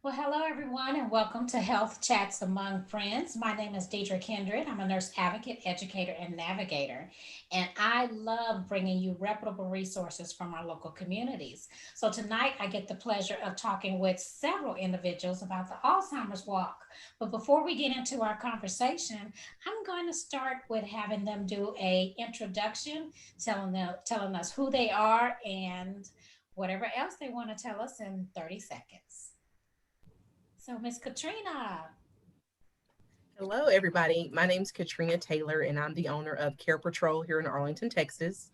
Well, hello everyone, and welcome to Health Chats Among Friends. My name is Deidre Kindred. I'm a nurse advocate, educator, and navigator, and I love bringing you reputable resources from our local communities. So tonight, I get the pleasure of talking with several individuals about the Alzheimer's Walk. But before we get into our conversation, I'm going to start with having them do a introduction, telling us who they are and whatever else they want to tell us in 30 seconds. So, Miss Katrina. Hello, everybody. My name is Katrina Taylor, and I'm the owner of Care Patrol here in Arlington, Texas.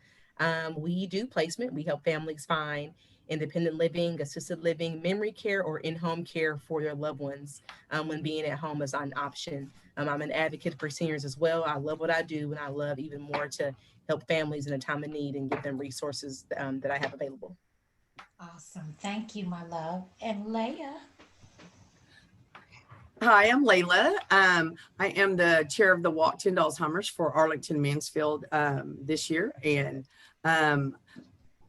We do placement. We help families find independent living, assisted living, memory care, or in home care for their loved ones when being at home is not an option. I'm an advocate for seniors as well. I love what I do, and I love even more to help families in a time of need and give them resources that I have available. Awesome. Thank you, my love. And Leah. Hi, I'm Layla. I am the chair of the Walk to End Alzheimer's for Arlington Mansfield this year. And um,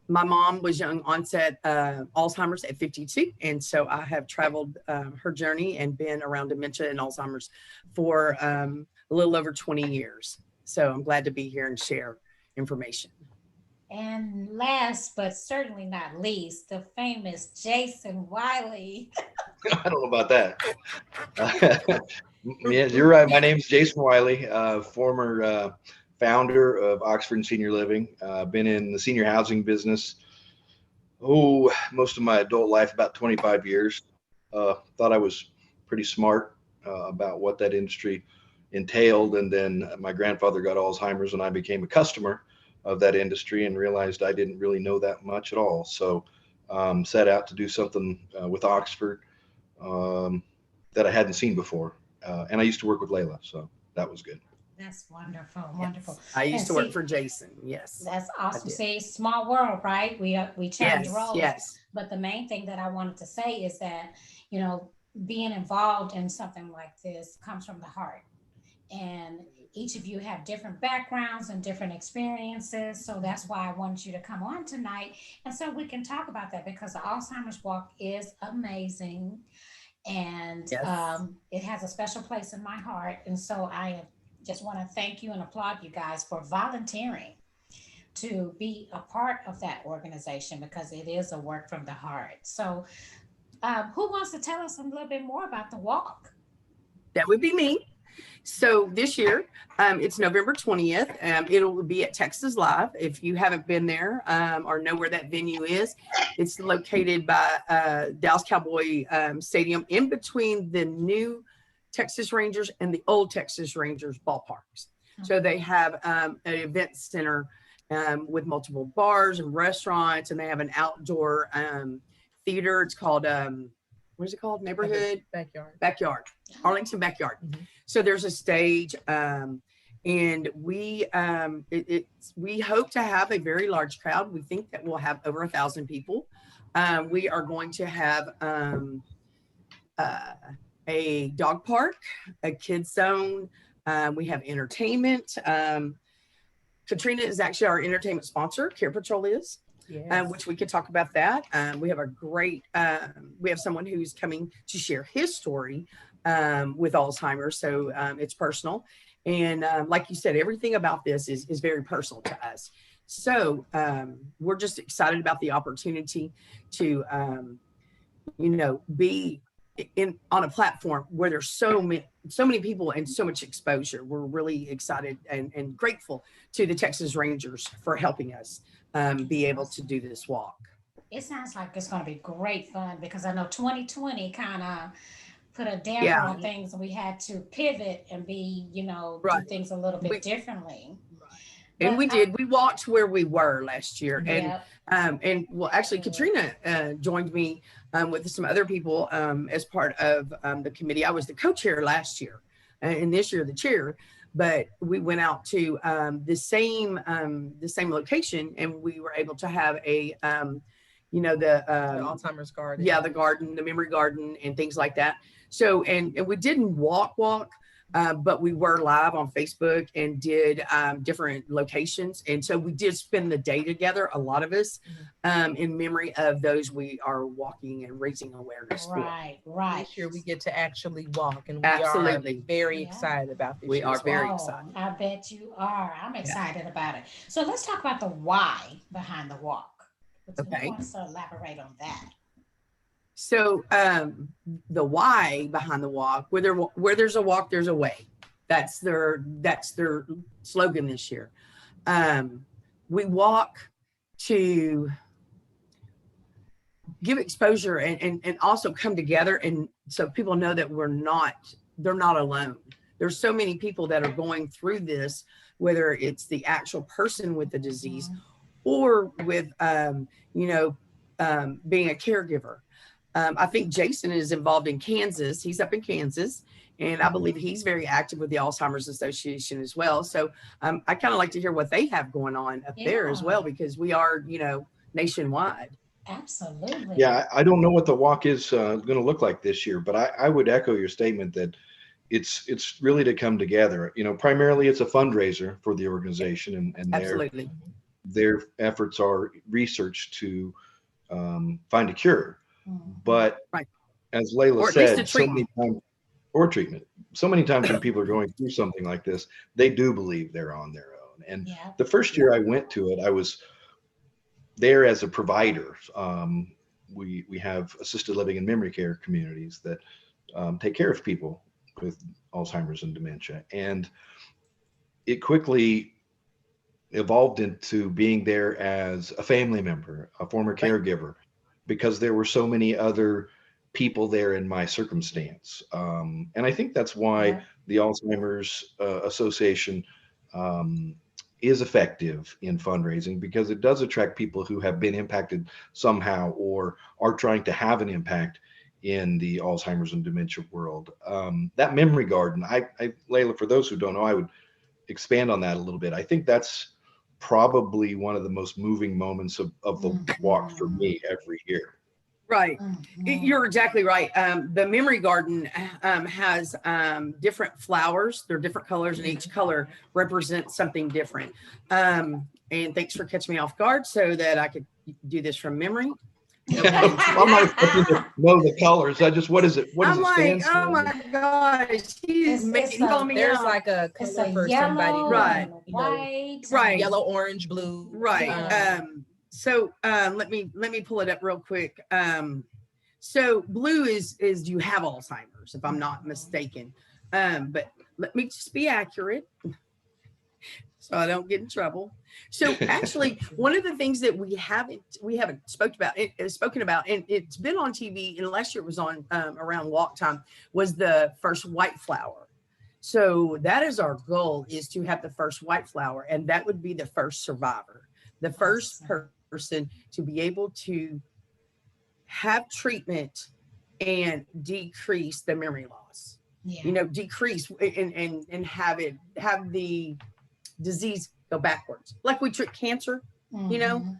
my mom was young onset Alzheimer's at 52. And so I have traveled her journey and been around dementia and Alzheimer's for a little over 20 years. So I'm glad to be here and share information. And last but certainly not least, the famous Jason Wiley. I don't know about that. Yeah, you're right. My name's Jason Wiley, former founder of Oxford and Senior Living. Been in the senior housing business, most of my adult life, about 25 years. Thought I was pretty smart about what that industry entailed. And then my grandfather got Alzheimer's and I became a customer of that industry and realized I didn't really know that much at all. So set out to do something with Oxford that I hadn't seen before. And I used to work with Layla, so that was good. That's wonderful, wonderful. Yes. I And used to work see, for Jason. Yes, that's I awesome. did. See, small world, right? We change Yes, roles, yes, but the main thing that I wanted to say is that you know being involved in something like this comes from the heart, and each of you have different backgrounds and different experiences. So that's why I wanted you to come on tonight, and so we can talk about that because the Alzheimer's Walk is amazing, and yes. it has a special place in my heart. And so I just want to thank you and applaud you guys for volunteering to be a part of that organization because it is a work from the heart. So, who wants to tell us a little bit more about the walk? That would be me. So this year, it's November 20th. It'll be at Texas Live. If you haven't been there or know where that venue is, it's located by Dallas Cowboy Stadium in between the new Texas Rangers and the old Texas Rangers ballparks. So they have an event center with multiple bars and restaurants, and they have an outdoor theater. It's called, what is it called? Neighborhood Backyard. Backyard, Arlington Backyard. Mhm. So there's a stage, and we hope to have a very large crowd. We think that we'll have over 1,000 people. We are going to have uh, a dog park, a kids zone. We have entertainment. Katrina is actually our entertainment sponsor. Care Patrol is. Yes. Which we could talk about that. We have a great, we have someone who's coming to share his story with Alzheimer's. So it's personal. And like you said, everything about this is very personal to us. So we're just excited about the opportunity to, be in on a platform where there's so many people and so much exposure. We're really excited and grateful to the Texas Rangers for helping us be able to do this walk. It sounds like it's going to be great fun because I know 2020 kind of put a damper Yeah, on things and we had to pivot and do right. things a little bit We differently. and But we did. We walked where we were last year, yeah, and well, actually, Katrina joined me with some other people as part of the committee. I was the co-chair last year, and this year the chair. But we went out to the same location, and we were able to have the The Alzheimer's garden. yeah, the garden, the memory garden, and things like that. So, and we didn't walk, But we were live on Facebook and did different locations. And so we did spend the day together, a lot of us, in memory of those we are walking and raising awareness for. Right, right. This year we get to actually walk, and we Absolutely. are very Yeah. excited about this We year are as very well. excited. I bet you are. I'm Yeah. excited about it. So let's talk about the why behind the walk. Who Okay. wants to elaborate on that? So the why behind the walk, where there's a walk, there's a way. That's their slogan this year. We walk to give exposure and also come together, and so people know that they're not alone. There's so many people that are going through this, whether it's the actual person with the disease or with being a caregiver. I think Jason is involved in Kansas. He's up in Kansas, and I believe he's very active with the Alzheimer's Association as well. So I kind of like to hear what they have going on up there as well, because we are, nationwide. Absolutely. Yeah, I don't know what the walk is going to look like this year, but I would echo your statement that it's really to come together. Primarily it's a fundraiser for the organization, and Absolutely. their efforts are research to find a cure. But Right. as Layla Or at least a said, so many treatment. times, or treatment, so many times when people are going through something like this, they do believe they're on their own. And Yeah. the first year I went to it, I was there as a provider. We have assisted living and memory care communities that take care of people with Alzheimer's and dementia. And it quickly evolved into being there as a family member, a former Right. caregiver, because there were so many other people there in my circumstance. And I think that's why Yeah. the Alzheimer's Association um, is effective in fundraising, because it does attract people who have been impacted somehow or are trying to have an impact in the Alzheimer's and dementia world. That memory garden, Layla, for those who don't know, I would expand on that a little bit. I think that's probably one of the most moving moments of the walk for Mhm. me every year. Right. Mhm. You're exactly right. The memory garden has different flowers. They're different colors, and each color represents something different. And thanks for catching me off guard so that I could do this from memory. No pun I'm intended. not expecting to know the colors. What is it? What does I'm it like, stand oh for? my gosh, he's It's calling me There's out. like a It's color a for somebody who, yellow Right. and white. Right. yellow, orange, blue. Right. Yeah. So let me pull it up real quick. So blue is you have Alzheimer's, if I'm not mistaken. But let me just be accurate so I don't get in trouble. So actually, one of the things that we haven't spoken about, and it's been on TV, and last year it was on around walk time, was the first white flower. So that is our goal, is to have the first white flower, and that would be the first survivor, the first Awesome. person to be able to have treatment and decrease the memory loss. Yeah. Decrease and have the disease go backwards, like we treat cancer, you know,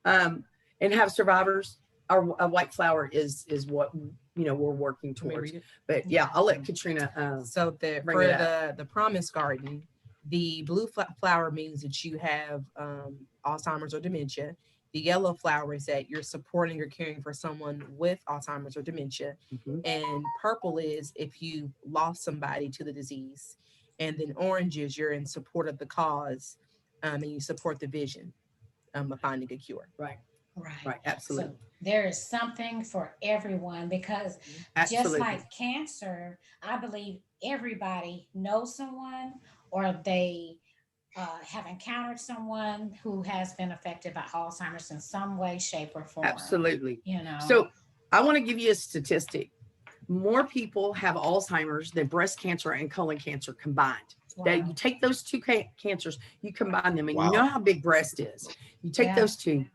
Mhm. and have survivors. A white flower is what we're working Let me towards. read it. But yeah, I'll let Katrina. So Bring for it up. the promise garden, the blue flower means that you have Alzheimer's or dementia. The yellow flower is that you're supporting or caring for someone with Alzheimer's or dementia. Mhm. And purple is if you lost somebody to the disease. And then orange is you're in support of the cause, and you support the vision of finding a cure. Right, Right. absolutely, So there is something for everyone, because just absolutely, like cancer, I believe everybody knows someone, or they have encountered someone who has been affected by Alzheimer's in some way, shape, or form. absolutely. You know. So I want to give you a statistic. More people have Alzheimer's than breast cancer and colon cancer combined. That Wow. you take those two cancers, you combine them, and you Wow. know how big breast is. You take Yeah. those two,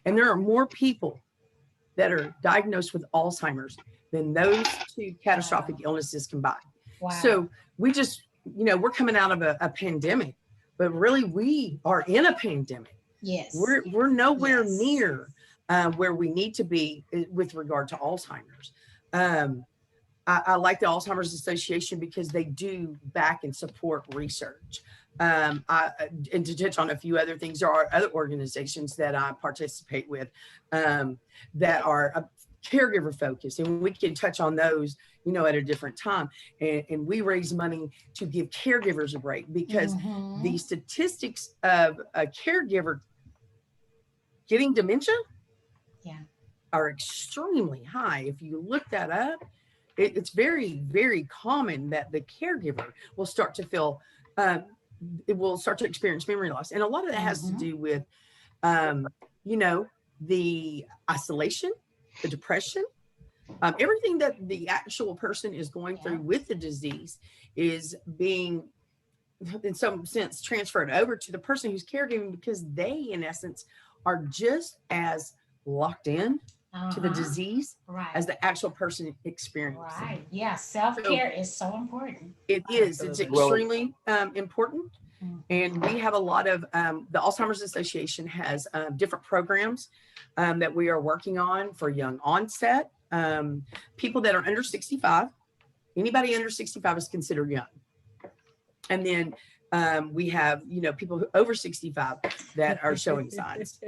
and there are more people that are diagnosed with Alzheimer's than those two catastrophic illnesses combined. Wow. So we just, we're coming out of a pandemic, but really we are in a pandemic. Yes. We're nowhere Yes. near where we need to be with regard to Alzheimer's. I like the Alzheimer's Association because they do back and support research. And to touch on a few other things, there are other organizations that I participate with that are caregiver focused, and we can touch on those, at a different time. And we raise money to give caregivers a break because the statistics of a caregiver getting dementia Yeah. are extremely high. If you look that up, it's very, very common that the caregiver will start to feel, it will start to experience memory loss. And a lot of that has to do with, you know, the isolation, the depression, everything that the actual person is going through with the disease is being, in some sense, transferred over to the person who's caregiving, because they, in essence, are just as locked in to the disease as the actual person experiencing. Right. Yeah. Self-care is so important. It is. It's extremely important. And we have a lot of, the Alzheimer's Association has different programs that we are working on for young onset, people that are under 65. Anybody under 65 is considered young. And then we have, you know, people over 65 that are showing signs.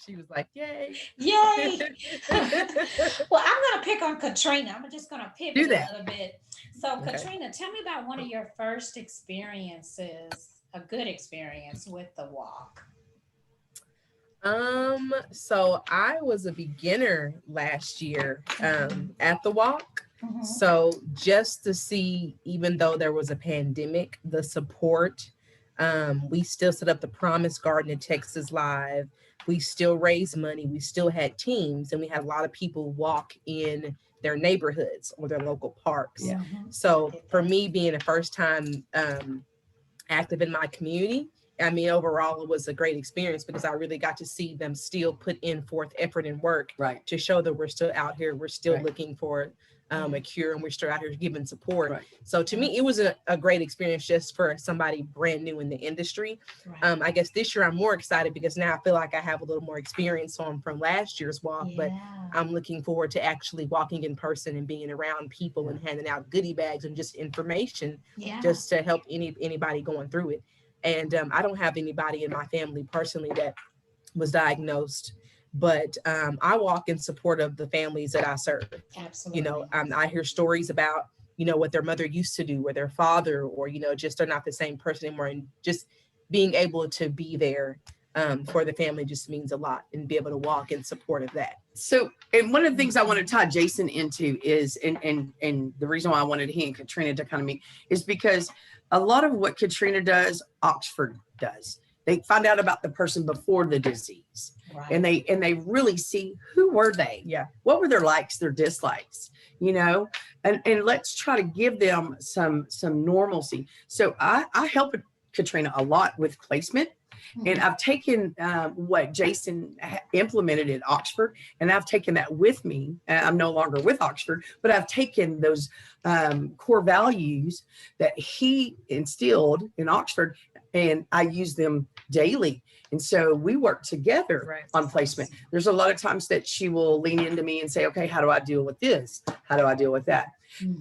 She was like, yay. Yay. Well, I'm going to pick on Katrina. I'm just going to pivot a little bit. So, Katrina, tell me about one of your first experiences, a good experience with the walk. So I was a beginner last year at the walk. So just to see, even though there was a pandemic, the support, we still set up the Promise Garden at Texas Live. We still raised money. We still had teams, and we had a lot of people walk in their neighborhoods or their local parks. So for me, being a first time active in my community, I mean, overall, it was a great experience because I really got to see them still put in forth effort and work to show that we're still out here. We're still looking for a cure, and we're still out here giving support. So to me, it was a great experience just for somebody brand new in the industry. I guess this year I'm more excited because now I feel like I have a little more experience from last year's walk, but I'm looking forward to actually walking in person and being around people and handing out goodie bags and just information just to help anybody going through it. And I don't have anybody in my family personally that was diagnosed, but I walk in support of the families that I serve. Absolutely. You know, I hear stories about, you know, what their mother used to do or their father, or, you know, just they're not the same person anymore. And just being able to be there for the family just means a lot, and be able to walk in support of that. So, and one of the things I want to tie Jason into is, and the reason why I wanted he and Katrina to kind of meet is because a lot of what Katrina does, Oxford does. They find out about the person before the disease, and they really see who were they, what were their likes, their dislikes, you know, and let's try to give them some normalcy. So I help Katrina a lot with placement. And I've taken what Jason implemented at Oxford, and I've taken that with me. I'm no longer with Oxford, but I've taken those core values that he instilled in Oxford, and I use them daily. And so we work together on placement. There's a lot of times that she will lean into me and say, okay, how do I deal with this? How do I deal with that?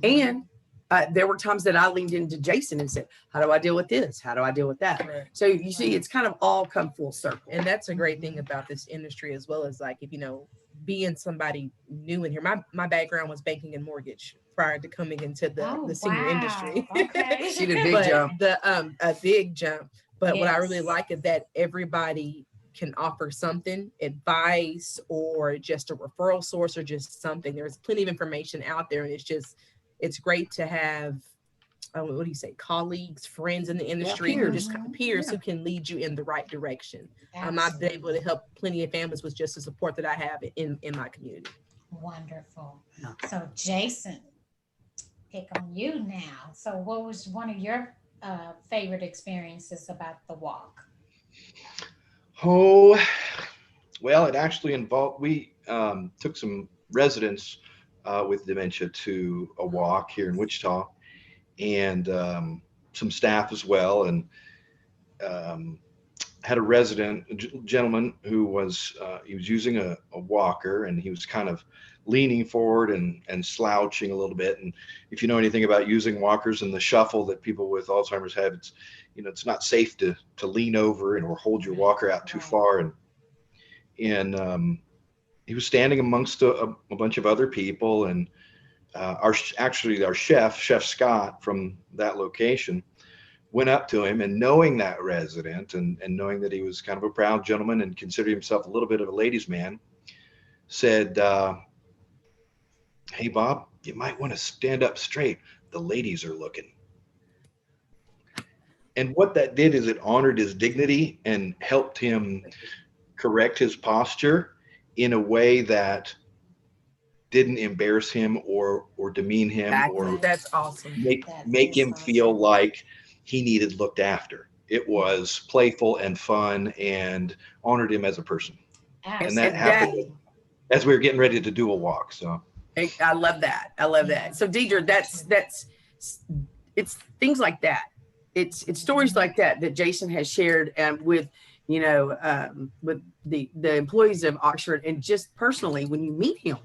And there were times that I leaned into Jason and said, how do I deal with this? How do I deal with that? So you see, it's kind of all come full circle. And that's a great thing about this industry, as well as, like, if, you know, being somebody new in here, my background was banking and mortgage prior to coming into the senior industry. She did a big jump. A big jump. But what I really like is that everybody can offer something, advice, or just a referral source, or just something. There's plenty of information out there, and it's great to have, what do you say, colleagues, friends in the industry, or just peers who can lead you in the right direction. I've been able to help plenty of families with just the support that I have in my community. Wonderful. So Jason, pick on you now. So what was one of your favorite experiences about the walk? Oh, well, it actually involved, we took some residents with dementia to a walk here in Wichita, and some staff as well. And had a resident, gentleman who was he was using a walker, and he was kind of leaning forward and slouching a little bit. And if you know anything about using walkers and the shuffle that people with Alzheimer's have, it's it's not safe to lean over and or hold your Right, walker out too right. far. And he was standing amongst a bunch of other people, and actually our chef Scott from that location went up to him, and knowing that resident, and knowing that he was kind of a proud gentleman and considered himself a little bit of a ladies man, said, hey Bob, you might want to stand up straight, the ladies are looking. And what that did is it honored his dignity and helped him correct his posture in a way that didn't embarrass him or demean him Exactly. or That's awesome. That make is him feel awesome. like he needed looked after. It Yeah, was playful and fun and honored him as a person. And that And that, happened absolutely. as we were getting ready to do a walk. So I love that. I love Yeah, that. So Deidre, that's that's it's things like that. It's stories mhm, like that that Jason has shared with with the employees of Oxford, and just personally when you meet him,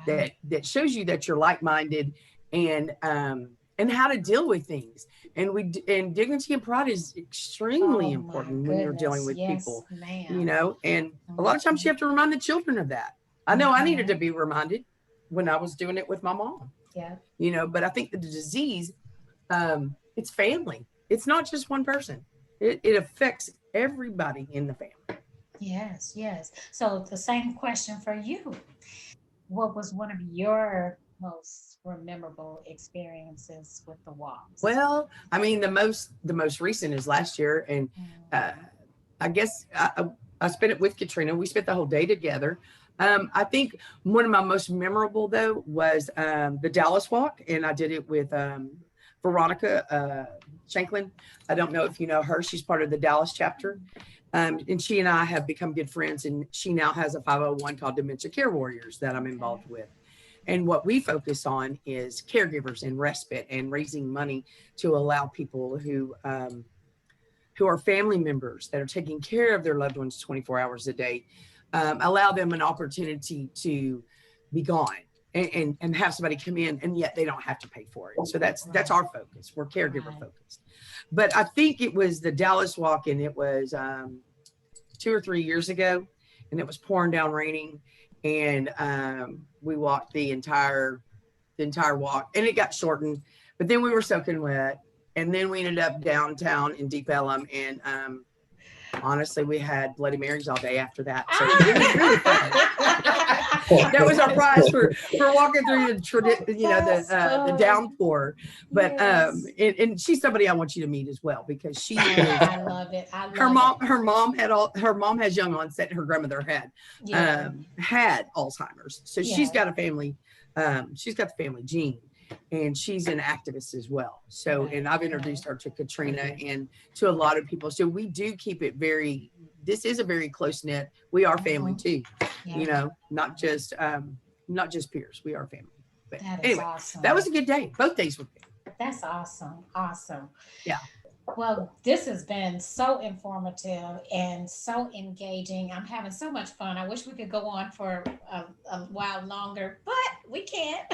right. that shows you that you're like-minded, and how to deal with things. And dignity and pride is Oh extremely my important when you're dealing goodness. with Yes, people, ma'am. and a lot of times you Mhm, have to remind the children of that. I know I needed mhm. to be reminded when I was doing it with my mom, Yeah. but I think that the disease, it's family. It's not just one person. It affects everybody in the family. Yes, yes. So the same question for you. What was one of your most memorable experiences with the walks? Well, I mean, the most recent is last year, and uh, Mm, I guess I spent it with Katrina. We spent the whole day together. I think one of my most memorable though was the Dallas Walk, and I did it with Veronica Shanklin. I don't know if you know her. She's part of the Dallas chapter, and she and I have become good friends. And she now has a 501 called Dementia Care Warriors that I'm okay. involved with. And what we focus on is caregivers and respite, and raising money to allow people who are family members that are taking care of their loved ones 24 hours a day, allow them an opportunity to be gone, and have somebody come in, and yet they don't have to pay for it. So that's Right, our focus. We're caregiver right. focused. But I think it was the Dallas Walk, and it was 2 or 3 years ago, and it was pouring down raining, and we walked the entire walk, and it got shortened, but then we were soaking wet, and then we ended up downtown in Deep Ellum, and honestly, we had Bloody Marys all day after that, so it was really fun. That was our prize for walking through That's the fun. downpour. But Yes. and she's somebody I want you to meet as well, because she Oh, is I love it. I her love it. mom her mom has young onset, her grandmother Yeah. had Alzheimer's, so Yeah. she's got the family gene, and she's an activist as well. So, and Right. I've Right. introduced her to Katrina and to a lot of people. So we do keep it very, this is a very close knit, we are family Hmm. too, Yeah. not just peers, we are family. But That is anyway, that awesome. was a good day, both days were good. That's awesome. Awesome. Yeah. Well, this has been so informative and so engaging. I'm having so much fun. I wish we could go on for a while longer, but we can't.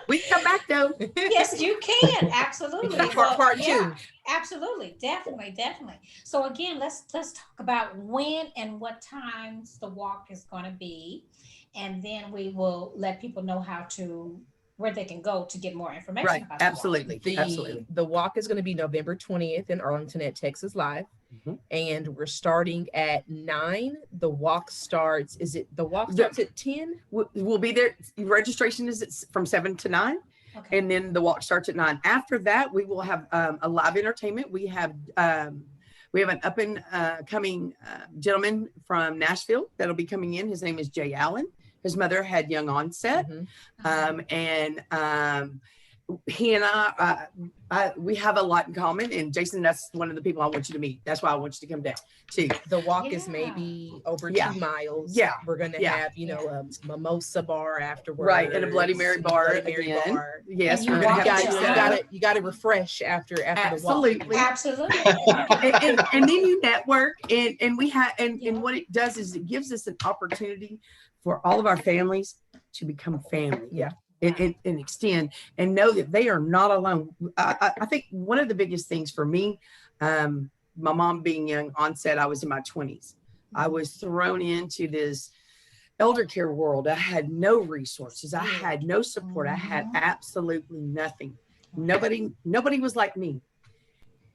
We can come back though. Yes, you can. Absolutely. Well, Part yeah, two. absolutely. Definitely, definitely. So again, let's talk about when and what times the walk is going to be, and then we will let people know how to where they can go to get more information Right, about the walk. absolutely, The absolutely. the walk is going to be November 20th in Arlington at Texas Live. Mhm. And we're starting at 9. The walk starts, is it the walk The, starts at 10? we'll be there. Registration is from 7 to 9, Okay. and then the walk starts at 9. After that, we will have a live entertainment. We have an up and coming gentleman from Nashville that'll be coming in. His name is Jay Allen. His mother had young onset, Mhm. Uh-huh. and he and we have a lot in common. And Jason, that's one of the people I want you to meet. That's why I want you to come down too. The walk is Yeah. maybe over Yeah. 2 miles. Yeah. We're gonna Yeah. have, a mimosa bar afterwards. Right, and a Bloody Mary bar Bloody Mary again. bar. Yes, And we're you gonna walk have at to your set own- up. you gotta refresh after the walk. Absolutely. Absolutely. And then you network, and we have and Yeah. what it does is it gives us an opportunity for all of our families to become family. Yeah. And extend and know that they are not alone. I think one of the biggest things for me, my mom being young onset, I was in my 20s. I was thrown into this elder care world. I had no resources. I had no support. I had absolutely nothing. Nobody was like me.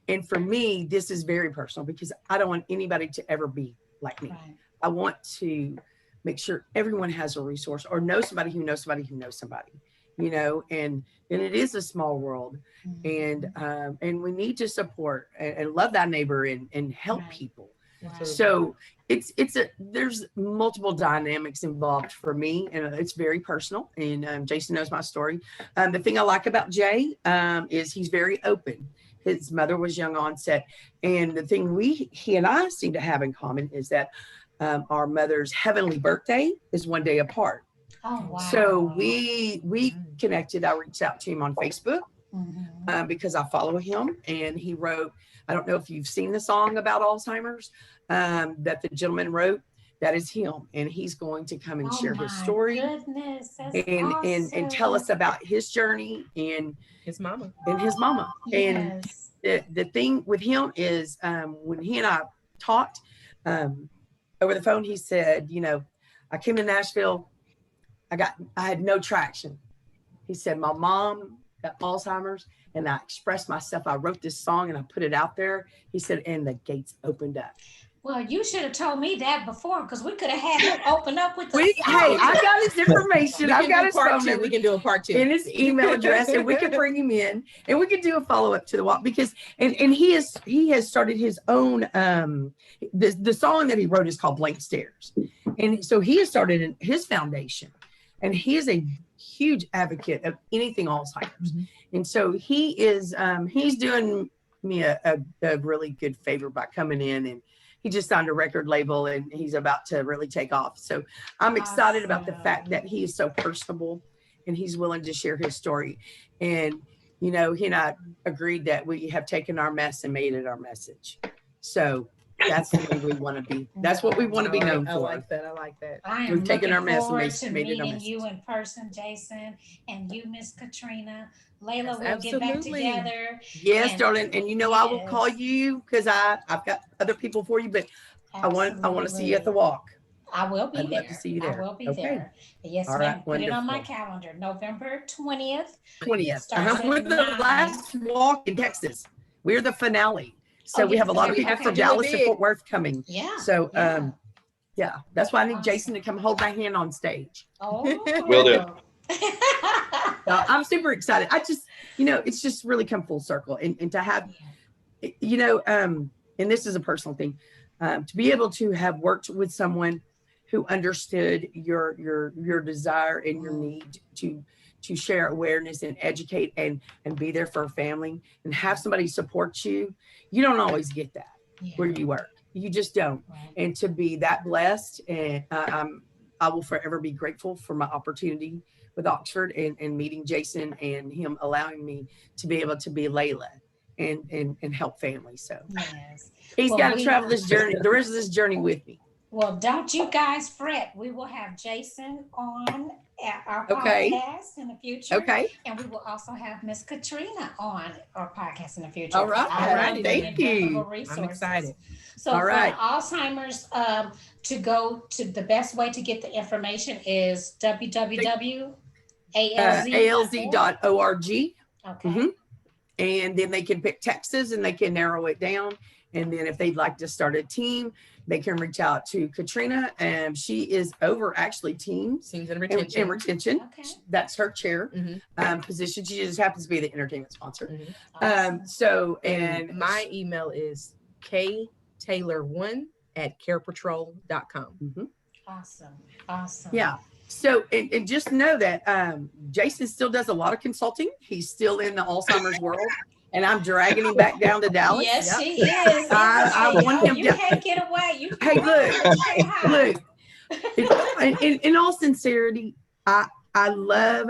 And for me, this is very personal because I don't want anybody to ever be like me. Right. I want to make sure everyone has a resource or know somebody who knows somebody who knows somebody, and it is a small world, and we need to support and love thy neighbor and help Right. people. Right. So there's multiple dynamics involved for me, and it's very personal. And Jason knows my story. The thing I like about Jay is he's very open. His mother was young onset, and the thing he and I seem to have in common is that our mother's heavenly birthday is one day apart. Oh, wow. So we connected. I reached out to him on Facebook because I follow him, and he wrote. I don't know if you've seen the song about Alzheimer's that the gentleman wrote. That is him, and he's going to come and share his story Goodness, that's and awesome. tell us about his journey and His mama. And Yes. the thing with him is when he and I talked over the phone, he said, I came to Nashville. I had no traction. He said, my mom got Alzheimer's and I expressed myself. I wrote this song and I put it out there. He said, and the gates opened up. Well, you should have told me that before because we could have had him open up with the Hey, I got his information. I've got his phone number. We can do a part 2. And his email address, and we can bring him in, and we can do a follow up to the walk because, and he has started his own. The song that he wrote is called Blank Stares, and so he has started his foundation, and he is a huge advocate of anything Alzheimer's, and so he is he's doing me a really good favor by coming in, and he just signed a record label and he's about to really take off. So I'm excited about the fact that he is so personable and he's willing to share his story. And, he and I agreed that we have taken our mess and made it our message. So that's the way we want to be. That's what we want to be known for. I like that. I am We've taken looking our mess and forward made to it our meeting message. you in person, Jason, and you, Miss Katrina. Layla, Yes, we'll get back absolutely. together. Yes, And- darling. And I will call Yes. you because I've got other people for you, but I want to see you at the walk. I will be I'd there. love to see you there. I will be Okay. there. Yes, All ma'am. right, Put it on my wonderful. calendar. November 20th. 20th. Starts at We're the 9. last walk in Texas. We're the finale. So Oh, we have a yes, lot of we people have to from do it Dallas and big. Fort Worth coming. Yeah. So yeah. yeah, that's why I need Awesome. Jason to come hold my hand on stage. Oh. Will do. So I'm super excited. I just, it's just really come full circle and to have, and this is a personal thing, to be able to have worked with someone who understood your desire and your need to share awareness and educate and be there for a family and have somebody support you. You don't always get that where you work. You just don't. Right. And to be that blessed, and I will forever be grateful for my opportunity with Oxford and meeting Jason and him allowing me to be able to be Layla and help families. So Yes. he's Well, got to travel this journey, the rest of this journey with me. Well, don't you guys fret. We will have Jason on at our Okay. podcast in the future. Okay. And we will also have Miss Katrina on our podcast in the future. All right. I love Thank bringing you. reputable I'm resources. excited. So All for right. Alzheimer's, to go to the best way to get the information is www.alz.org. alz.org. Okay. Mhm. And then they can pick Texas and they can narrow it down. And then if they'd like to start a team, they can reach out to Katrina. And she is over actually teams Scenes and and retention. Okay. That's her chair Mhm. position. She just happens to be the entertainment sponsor. Mhm. Awesome. So, And and my email is ktaylor1@carepatrol.com. Awesome. Awesome. Yeah. So, and just know that Jason still does a lot of consulting. He's still in the Alzheimer's world, and I'm dragging him back down to Dallas. Yes, Yep. she is, I isn't she? want Oh, him you to. can't get away. You Hey, come on, look, come say hi. look. In all sincerity, I love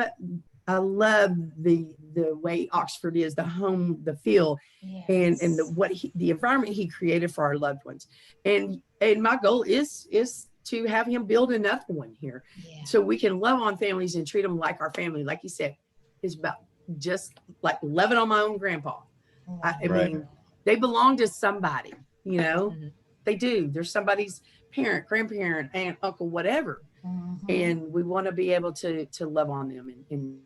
the way Oxford is, the home, the feel, and Yes. the environment he created for our loved ones. And my goal is to have him build another one here, Yeah. so we can love on families and treat them like our family. Like you said, it's about just like loving on my own grandpa. I Right. mean, they belong to somebody, you know, Mhm. they do. There's somebody's parent, grandparent, aunt, uncle, whatever. Mm-hmm. And we want to be able to love on them and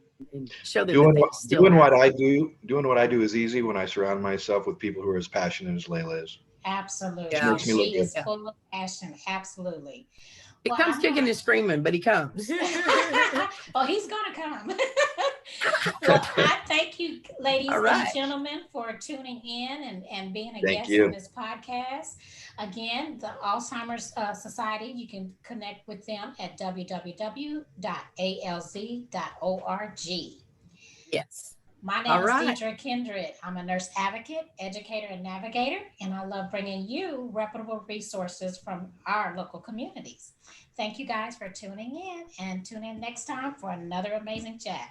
show them that Doing they what still doing what matter. I do, doing what I do is easy when I surround myself with people who are as passionate as Layla is, which Absolutely. Yeah. makes me look She good. is Yeah. full of passion. Absolutely. It Well, comes I'm kicking not. and screaming, but he comes. Oh, he's gonna come. Well, I thank you, All ladies and right. gentlemen, for tuning in and being a Thank guest on you. this podcast. Again, the Alzheimer's Society, you can connect with them at www.alz.org. Yes. My name All is right. Deidre Kindred. I'm a nurse advocate, educator, and navigator, and I love bringing you reputable resources from our local communities. Thank you guys for tuning in, and tune in next time for another amazing chat.